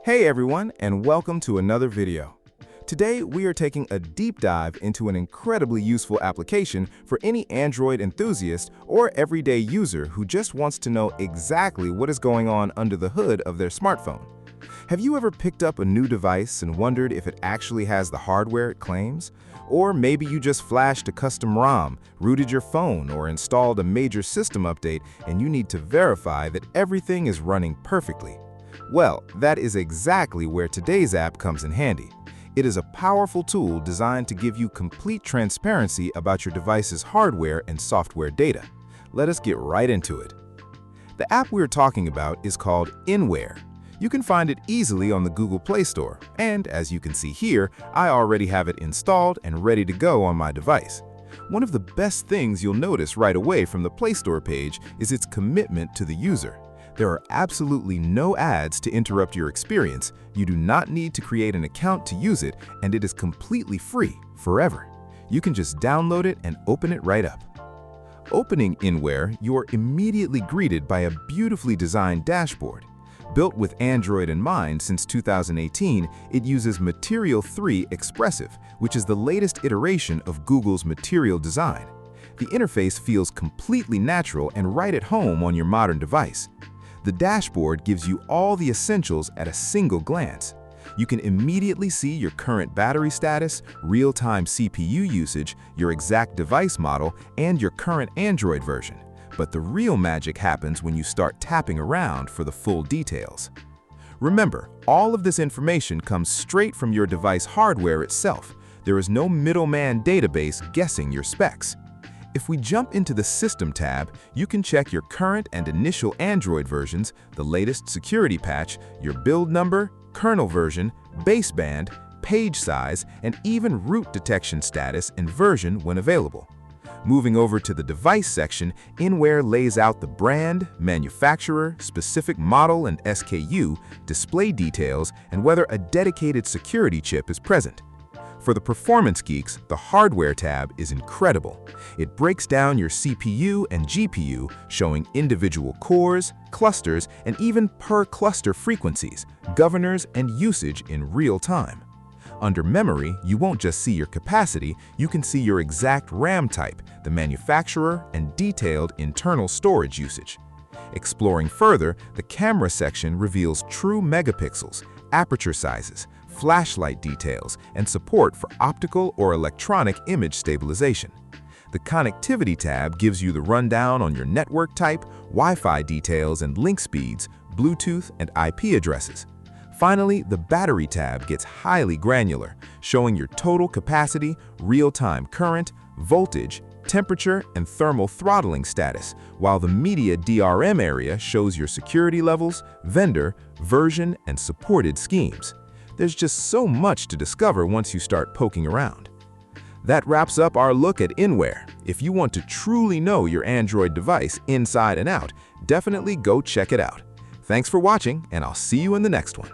Hey everyone, and welcome to another video. Today we are taking a deep dive into an incredibly useful application for any Android enthusiast or everyday user who just wants to know exactly what is going on under the hood of their smartphone. Have you ever picked up a new device and wondered if it actually has the hardware it claims? Or maybe you just flashed a custom ROM, rooted your phone, or installed a major system update and you need to verify that everything is running perfectly. Well, that is exactly where today's app comes in handy. It is a powerful tool designed to give you complete transparency about your device's hardware and software data. Let us get right into it. The app we're talking about is called Inware. You can find it easily on the Google Play Store, and as you can see here, I already have it installed and ready to go on my device. One of the best things you'll notice right away from the Play Store page is its commitment to the user. There are absolutely no ads to interrupt your experience, you do not need to create an account to use it, and it is completely free, forever. You can just download it and open it right up. Opening Inware, you are immediately greeted by a beautifully designed dashboard. Built with Android in mind since 2018, it uses Material 3 Expressive, which is the latest iteration of Google's Material design. The interface feels completely natural and right at home on your modern device. The dashboard gives you all the essentials at a single glance. You can immediately see your current battery status, real-time CPU usage, your exact device model, and your current Android version. But the real magic happens when you start tapping around for the full details. Remember, all of this information comes straight from your device hardware itself. There is no middleman database guessing your specs. If we jump into the System tab, you can check your current and initial Android versions, the latest security patch, your build number, kernel version, baseband, page size, and even root detection status and version when available. Moving over to the Device section, Inware lays out the brand, manufacturer, specific model and SKU, display details, and whether a dedicated security chip is present. For the performance geeks, the Hardware tab is incredible. It breaks down your CPU and GPU, showing individual cores, clusters, and even per-cluster frequencies, governors, and usage in real time. Under Memory, you won't just see your capacity, you can see your exact RAM type, the manufacturer, and detailed internal storage usage. Exploring further, the Camera section reveals true megapixels, aperture sizes, flashlight details, and support for optical or electronic image stabilization. The Connectivity tab gives you the rundown on your network type, Wi-Fi details and link speeds, Bluetooth, and IP addresses. Finally, the Battery tab gets highly granular, showing your total capacity, real-time current, voltage, temperature, and thermal throttling status, while the Media DRM area shows your security levels, vendor, version, and supported schemes. There's just so much to discover once you start poking around. That wraps up our look at Inware. If you want to truly know your Android device inside and out, definitely go check it out. Thanks for watching, and I'll see you in the next one.